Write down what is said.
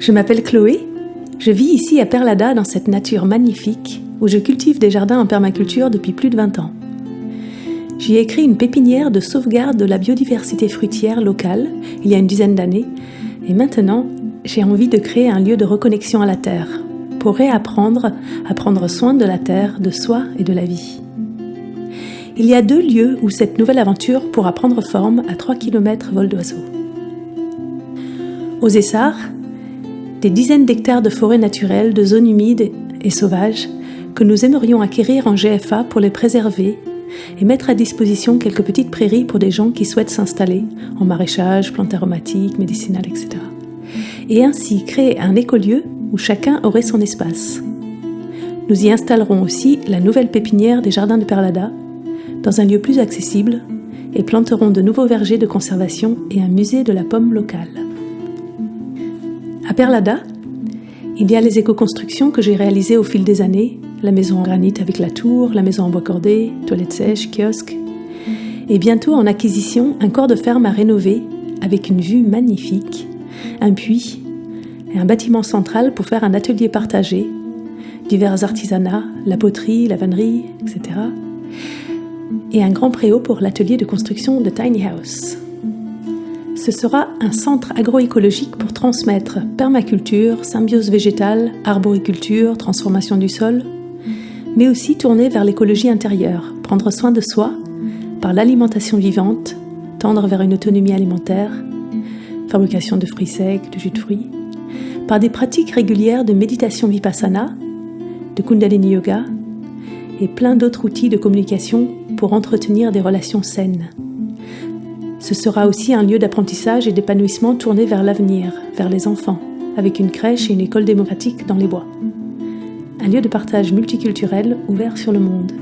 Je m'appelle Chloé, je vis ici à Perlada dans cette nature magnifique où je cultive des jardins en permaculture depuis plus de 20 ans. J'y ai créé une pépinière de sauvegarde de la biodiversité fruitière locale il y a une dizaine d'années et maintenant j'ai envie de créer un lieu de reconnexion à la terre pour réapprendre à prendre soin de la terre, de soi et de la vie. Il y a 2 lieux où cette nouvelle aventure pourra prendre forme à 3 km vol d'oiseau. Aux Essarts, des dizaines d'hectares de forêts naturelles, de zones humides et sauvages que nous aimerions acquérir en GFA pour les préserver et mettre à disposition quelques petites prairies pour des gens qui souhaitent s'installer en maraîchage, plantes aromatiques, médicinales, etc. Et ainsi créer un écolieu où chacun aurait son espace. Nous y installerons aussi la nouvelle pépinière des jardins de Perlada dans un lieu plus accessible et planterons de nouveaux vergers de conservation et un musée de la pomme locale. À Perlada, il y a les éco-constructions que j'ai réalisées au fil des années, la maison en granit avec la tour, la maison en bois cordé, toilettes sèches, kiosque, et bientôt en acquisition un corps de ferme à rénover avec une vue magnifique, un puits et un bâtiment central pour faire un atelier partagé, divers artisanats, la poterie, la vannerie, etc. Et un grand préau pour l'atelier de construction de Tiny House. Ce sera un centre agroécologique pour transmettre permaculture, symbiose végétale, arboriculture, transformation du sol, mais aussi tourné vers l'écologie intérieure, prendre soin de soi par l'alimentation vivante, tendre vers une autonomie alimentaire, fabrication de fruits secs, de jus de fruits, par des pratiques régulières de méditation vipassana, de kundalini yoga et plein d'autres outils de communication pour entretenir des relations saines. Ce sera aussi un lieu d'apprentissage et d'épanouissement tourné vers l'avenir, vers les enfants, avec une crèche et une école démocratique dans les bois. Un lieu de partage multiculturel ouvert sur le monde.